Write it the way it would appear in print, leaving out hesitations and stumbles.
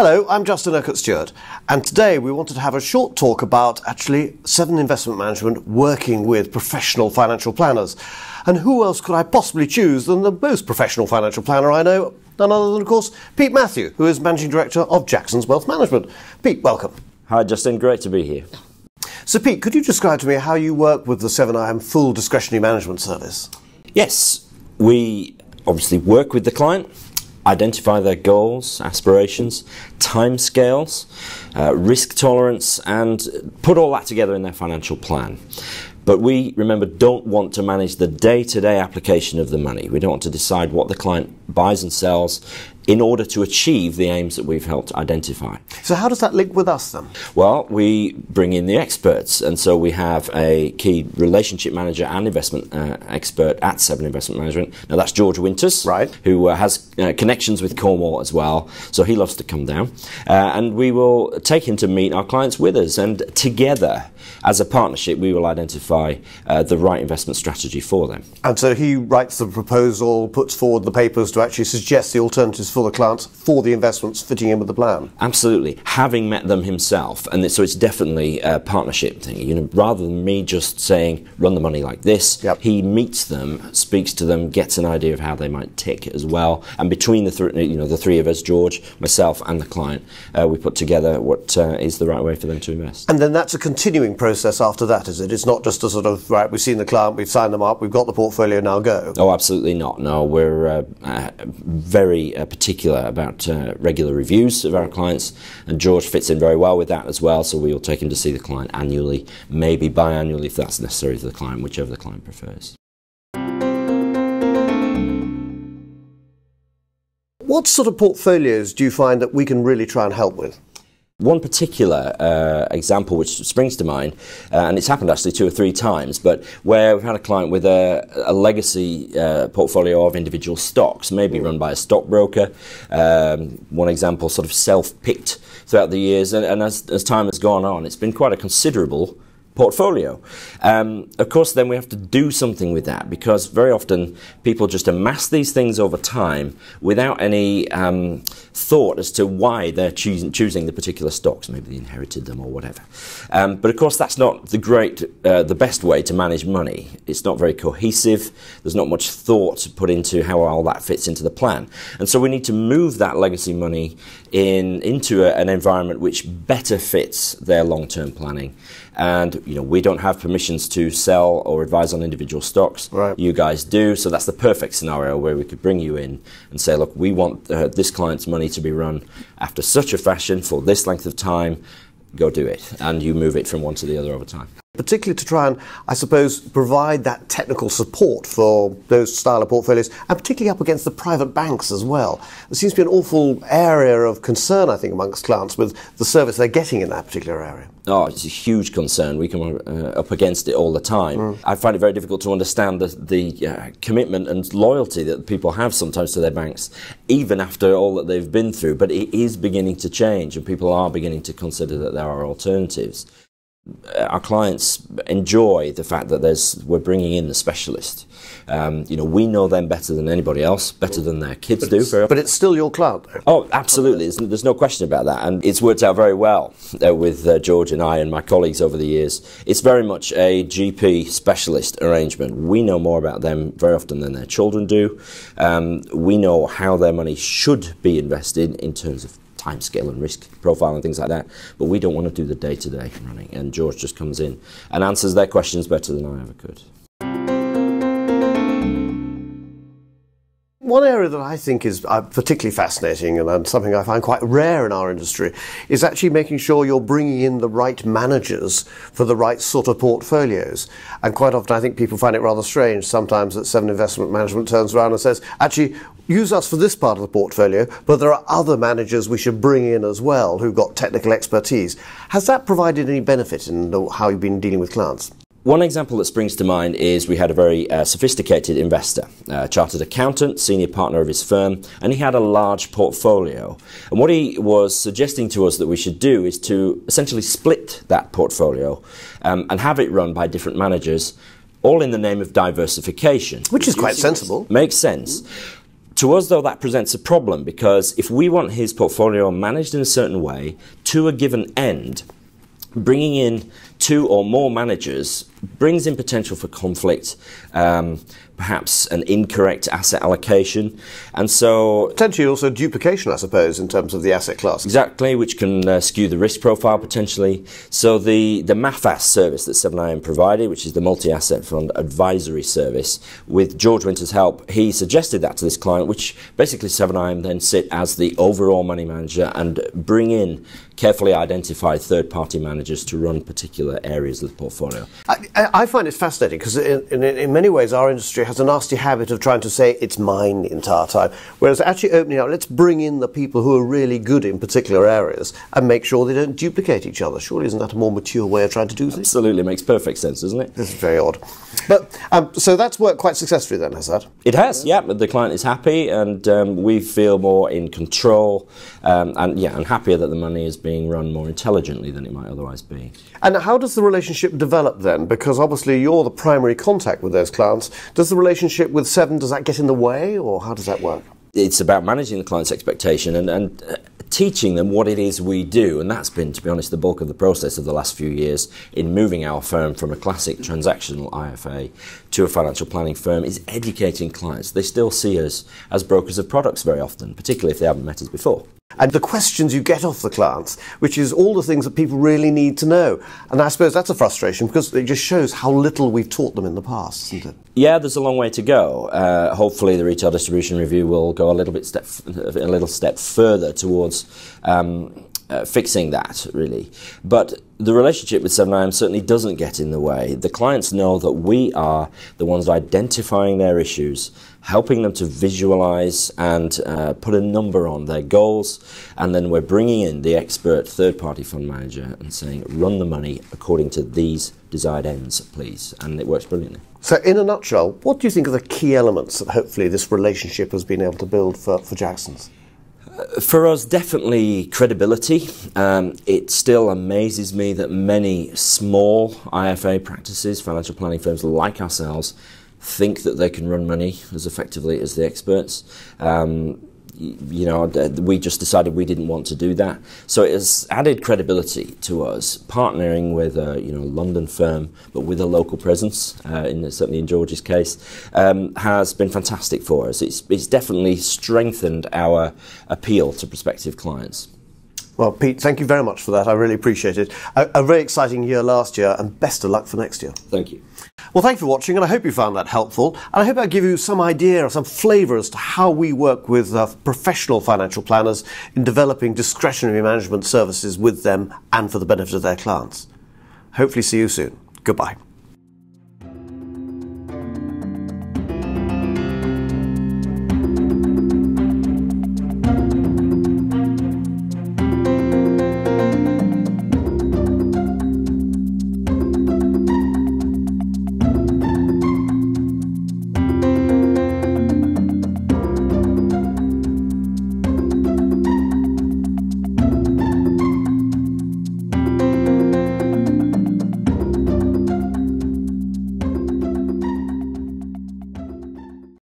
Hello, I'm Justin Urquhart, and today we wanted to have a short talk about actually Seven Investment Management working with professional financial planners. And who else could I possibly choose than the most professional financial planner I know, none other than, of course, Pete Matthew, who is Managing Director of Jackson's Wealth Management. Pete, welcome. Hi Justin, great to be here. So Pete, could you describe to me how you work with the 7IM full discretionary management service? Yes, we obviously work with the client, identify their goals, aspirations, timescales, risk tolerance, and put all that together in their financial plan. But we, remember, don't want to manage the day-to-day application of the money. We don't want to decide what the client buys and sells in order to achieve the aims that we've helped identify. So how does that link with us then? Well, we bring in the experts, and so we have a key relationship manager and investment expert at Seven Investment Management. Now that's George Winters, right, who has connections with Cornwall as well, so he loves to come down. And we will take him to meet our clients with us, and together, as a partnership, we will identify the right investment strategy for them. And so he writes the proposal, puts forward the papers to actually suggest the alternatives for the clients for the investments fitting in with the plan. Absolutely, having met them himself, and so it's definitely a partnership thing. You know, rather than me just saying run the money like this, yep, he meets them, speaks to them, gets an idea of how they might tick as well. And between the three of us, George, myself, and the client, we put together what is the right way for them to invest. And then that's a continuing process after that, is it? It's not just a sort of right, we've seen the client, we've signed them up, we've got the portfolio, now go. Oh, absolutely not. No, we're very particular about regular reviews of our clients, and George fits in very well with that as well, so we will take him to see the client annually, maybe biannually if that's necessary for the client, whichever the client prefers. What sort of portfolios do you find that we can really try and help with? One particular example which springs to mind, and it's happened actually 2 or 3 times, but where we've had a client with a legacy portfolio of individual stocks, maybe run by a stockbroker. One example, sort of self-picked throughout the years, and as time has gone on, it's been quite a considerable portfolio. Of course, then we have to do something with that, because very often people just amass these things over time without any thought as to why they're choosing the particular stocks. Maybe they inherited them or whatever. But of course, that's not the best way to manage money. It's not very cohesive. There's not much thought put into how all that fits into the plan. And so we need to move that legacy money into an environment which better fits their long-term planning. And we don't have permissions to sell or advise on individual stocks. Right. You guys do, so that's the perfect scenario where we could bring you in and say, look, we want this client's money to be run after such a fashion for this length of time. Go do it, and you move it from one to the other over time. Particularly to try and, I suppose, provide that technical support for those style of portfolios, and particularly up against the private banks as well. There seems to be an awful area of concern, I think, amongst clients with the service they're getting in that particular area. Oh, it's a huge concern. We come up against it all the time. I find it very difficult to understand the commitment and loyalty that people have sometimes to their banks, even after all that they've been through. But it is beginning to change, and people are beginning to consider that there are alternatives. Our clients enjoy the fact that we're bringing in the specialist. We know them better than anybody else, better than their kids do. But it's still your client, though. Oh, absolutely. There's no question about that. And it's worked out very well with George and I and my colleagues over the years. It's very much a GP specialist arrangement. We know more about them very often than their children do. We know how their money should be invested in terms of timescale and risk profile and things like that, but we don't want to do the day-to-day running, and George just comes in and answers their questions better than I ever could. One area that I think is particularly fascinating, and something I find quite rare in our industry, is actually making sure you're bringing in the right managers for the right sort of portfolios. And quite often I think people find it rather strange sometimes that Seven Investment Management turns around and says, actually, use us for this part of the portfolio, but there are other managers we should bring in as well who've got technical expertise. Has that provided any benefit in how you've been dealing with clients? One example that springs to mind is we had a very sophisticated investor, chartered accountant, senior partner of his firm, and he had a large portfolio. And what he was suggesting to us that we should do is to essentially split that portfolio and have it run by different managers, all in the name of diversification. Which is quite sensible. Makes sense. To us, though, that presents a problem, because if we want his portfolio managed in a certain way to a given end, bringing in 2 or more managers brings in potential for conflict, perhaps an incorrect asset allocation, and so potentially also duplication, I suppose, in terms of the asset class. Exactly, which can skew the risk profile potentially. So the MAFAS service that 7IM provided, which is the multi-asset fund advisory service, with George Winter's help, he suggested that to this client, which basically 7IM then sit as the overall money manager and bring in carefully identified third-party managers to run particular areas of the portfolio. I find it fascinating because in many ways our industry has a nasty habit of trying to say it's mine the entire time, whereas actually opening up, let's bring in the people who are really good in particular areas and make sure they don't duplicate each other. Surely isn't that a more mature way of trying to do things? Absolutely, makes perfect sense, doesn't it? This is very odd. But so that's worked quite successfully then, has that? It has, yeah. The client is happy, and we feel more in control, and happier that the money is being run more intelligently than it might otherwise be. And how does the relationship develop then? Because obviously you're the primary contact with those clients. Does the relationship with Seven, does that get in the way, or how does that work? It's about managing the client's expectation and teaching them what it is we do, and that's been, to be honest, the bulk of the process of the last few years in moving our firm from a classic transactional IFA to a financial planning firm, is educating clients. They still see us as brokers of products very often, particularly if they haven't met us before. And the questions you get off the clients, which is all the things that people really need to know. And I suppose that's a frustration because it just shows how little we've taught them in the past, isn't it? Yeah, there's a long way to go. Hopefully the Retail Distribution Review will go a little step further towards fixing that, really. But the relationship with 7IM certainly doesn't get in the way. The clients know that we are the ones identifying their issues, helping them to visualize and put a number on their goals, and then we're bringing in the expert third-party fund manager and saying, run the money according to these desired ends, please, and it works brilliantly. So in a nutshell, what do you think are the key elements that hopefully this relationship has been able to build for Jackson's? For us, definitely credibility. It still amazes me that many small IFA practices, financial planning firms like ourselves, think that they can run money as effectively as the experts. We just decided we didn't want to do that. So it has added credibility to us. Partnering with a London firm, but with a local presence, certainly in George's case, has been fantastic for us. It's definitely strengthened our appeal to prospective clients. Well, Pete, thank you very much for that. I really appreciate it. A very exciting year last year, and best of luck for next year. Thank you. Well, thank you for watching, and I hope you found that helpful. And I hope I give you some idea or some flavour as to how we work with professional financial planners in developing discretionary management services with them and for the benefit of their clients. Hopefully see you soon. Goodbye.